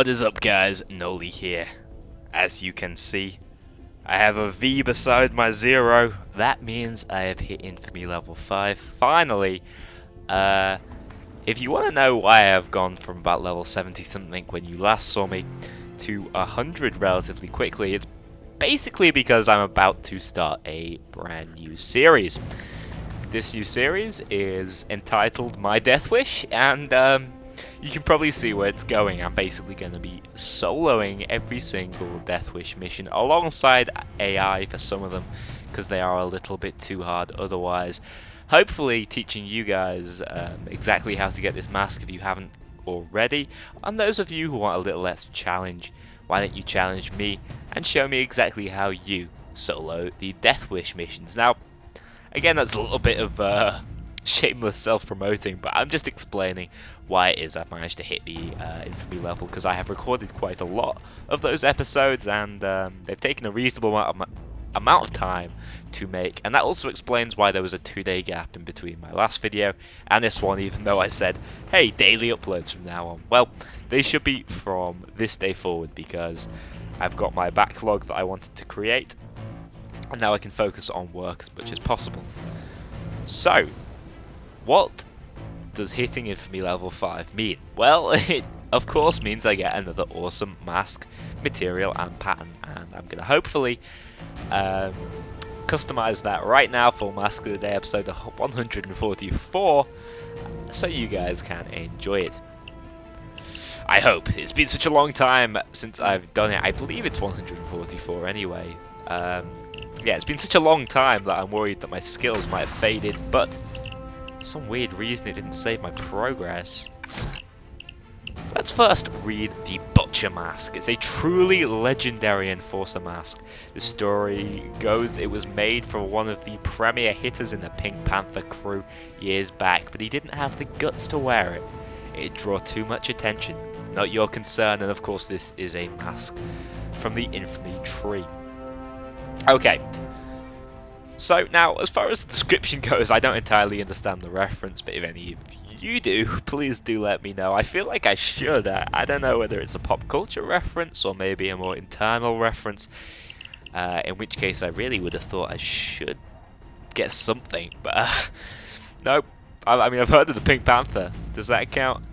What is up, guys? Noli here. As you can see, I have a V beside my 0. That means I have hit Infamy level 5 finally. If you want to know why I have gone from about level 70 something when you last saw me to 100 relatively quickly, it's basically because I'm about to start a brand new series. This new series is entitled My Death Wish, and you can probably see where it's going. I'm basically going to be soloing every single Death Wish mission alongside AI for some of them, because they are a little bit too hard otherwise. Hopefully teaching you guys exactly how to get this mask if you haven't already. And those of you who want a little less challenge, why don't you challenge me and show me exactly how you solo the Death Wish missions. Now, again, that's a little bit of shameless self-promoting, but I'm just explaining why it is I've managed to hit the Infamy level, because I have recorded quite a lot of those episodes, and they've taken a reasonable amount of time to make, and that also explains why there was a 2-day gap in between my last video and this one, even though I said, hey, daily uploads from now on. Well, they should be from this day forward, because I've got my backlog that I wanted to create, and now I can focus on work as much as possible. So, what does hitting Infamy level 5 mean? Well, it of course means I get another awesome mask, material and pattern, and I'm going to hopefully customize that right now for Mask of the Day episode 144, so you guys can enjoy it. I hope. It's been such a long time since I've done it. I believe it's 144 anyway. Yeah, it's been such a long time that I'm worried that my skills might have faded, but for some weird reason it didn't save my progress. Let's first read the Butcher Mask. It's a truly legendary Enforcer mask. The story goes it was made for one of the premier hitters in the Pink Panther crew years back, but he didn't have the guts to wear it. It'd draw too much attention. Not your concern, and of course this is a mask from the Infamy tree. Okay, so now as far as the description goes, I don't entirely understand the reference, but if any of you do, please do let me know. I feel like I should. I don't know whether it's a pop culture reference or maybe a more internal reference, in which case I really would have thought I should get something, but nope. I mean, I've heard of the Pink Panther. Does that count?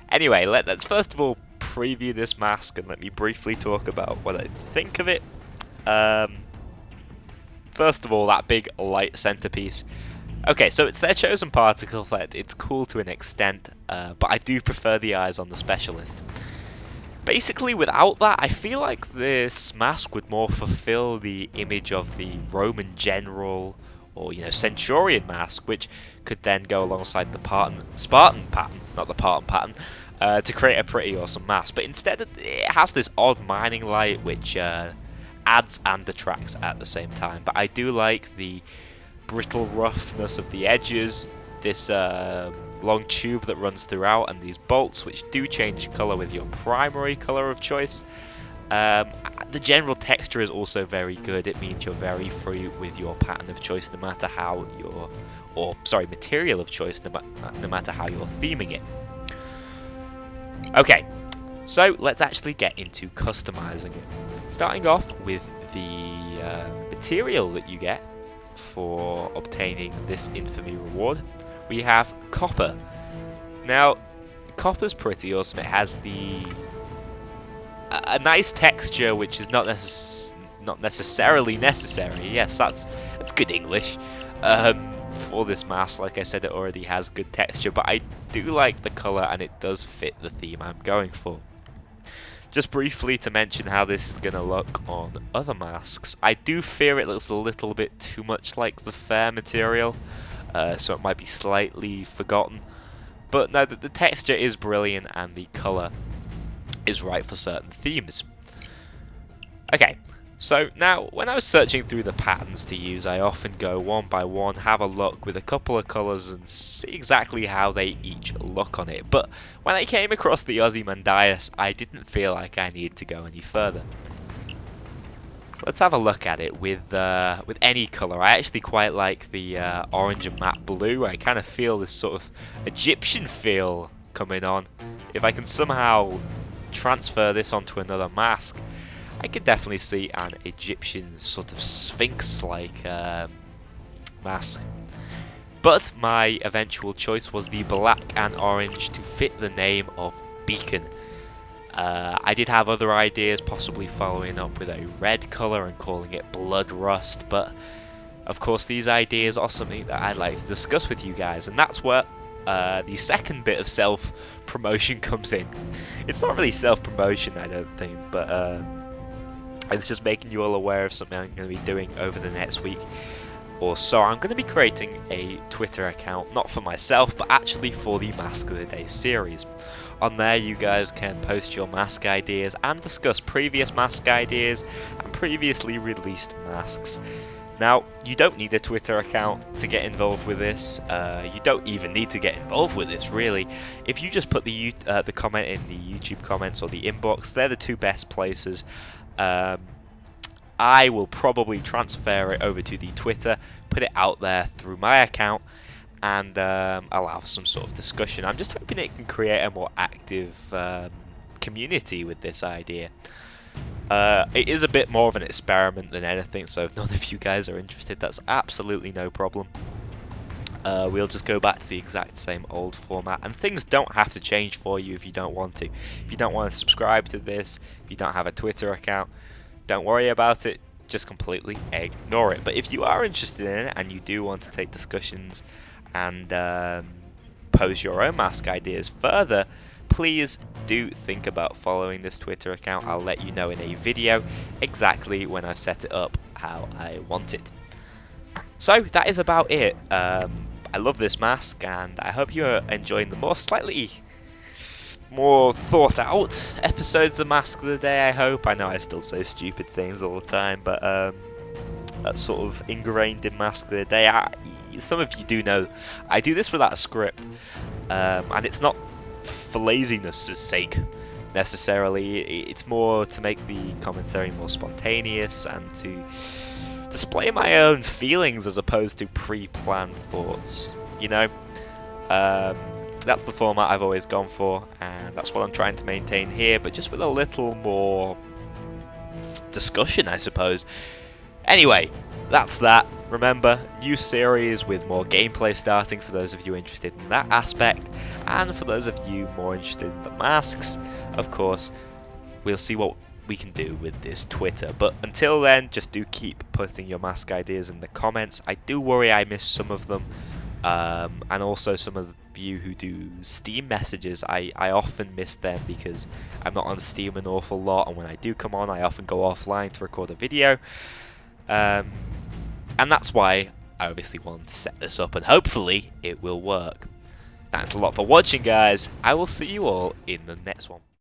Anyway, let's first of all preview this mask and let me briefly talk about what I think of it. First of all, that big light centerpiece. Okay, so it's their chosen particle effect. It's cool to an extent, but I do prefer the eyes on the specialist. Basically, without that, I feel like this mask would more fulfill the image of the Roman general or, Centurion mask, which could then go alongside the Spartan pattern, not the Parton pattern, to create a pretty awesome mask. But instead, it has this odd mining light, which adds and detracts at the same time. But I do like the brittle roughness of the edges, this long tube that runs throughout, and these bolts which do change colour with your primary colour of choice. The general texture is also very good. It means you're very free with your pattern of choice, no matter how material of choice, no matter how you're theming it. Okay, so let's actually get into customizing it. Starting off with the material that you get for obtaining this Infamy reward, we have copper. Now, copper's pretty awesome. It has a nice texture, which is not necessarily necessary. Yes, that's good English. For this mask, like I said, it already has good texture, but I do like the colour and it does fit the theme I'm going for. Just briefly to mention how this is going to look on other masks, I do fear it looks a little bit too much like the Fair material, so it might be slightly forgotten. But no, the texture is brilliant and the colour is right for certain themes. Okay, so now when I was searching through the patterns to use, I often go one by one, have a look with a couple of colours and see exactly how they each look on it. But when I came across the Ozymandias, I didn't feel like I needed to go any further. Let's have a look at it with any colour. I actually quite like the orange and matte blue. I kind of feel this sort of Egyptian feel coming on. If I can somehow transfer this onto another mask, I could definitely see an Egyptian sort of sphinx-like mask. But my eventual choice was the black and orange to fit the name of Beacon. I did have other ideas, possibly following up with a red colour and calling it Blood Rust, but of course these ideas are something that I'd like to discuss with you guys, and that's where the second bit of self-promotion comes in. It's not really self-promotion, I don't think, but it's just making you all aware of something I'm going to be doing over the next week or so. I'm going to be creating a Twitter account, not for myself, but actually for the Mask of the Day series. On there you guys can post your mask ideas and discuss previous mask ideas and previously released masks. Now, you don't need a Twitter account to get involved with this. You don't even need to get involved with this, really. If you just put the comment in the YouTube comments or the inbox, they're the two best places. I will probably transfer it over to the Twitter, put it out there through my account, and allow some sort of discussion. I'm just hoping it can create a more active community with this idea. It is a bit more of an experiment than anything, so if none of you guys are interested, that's absolutely no problem. We'll just go back to the exact same old format, and things don't have to change for you if you don't want to. If you don't want to subscribe to this, if you don't have a Twitter account, don't worry about it, just completely ignore it. But if you are interested in it and you do want to take discussions and pose your own mask ideas further, please do think about following this Twitter account. I'll let you know in a video exactly when I've set it up how I want it. So that is about it. I love this mask, and I hope you're enjoying the slightly more thought out episodes of Mask of the Day, I hope. I know I still say stupid things all the time, but that's sort of ingrained in Mask of the Day. Some of you do know I do this without a script, and it's not for laziness' sake necessarily. It's more to make the commentary more spontaneous and to display my own feelings as opposed to pre-planned thoughts, you know. That's the format I've always gone for, and that's what I'm trying to maintain here, but just with a little more discussion, I suppose. Anyway, that's that. Remember, new series with more gameplay starting for those of you interested in that aspect, and for those of you more interested in the masks, of course, we'll see what we can do with this Twitter. But until then, just do keep putting your mask ideas in the comments. I do worry I miss some of them, and also some of you who do Steam messages. I often miss them because I'm not on Steam an awful lot, and when I do come on, I often go offline to record a video. And that's why I obviously want to set this up, and hopefully it will work. Thanks a lot for watching, guys. I will see you all in the next one.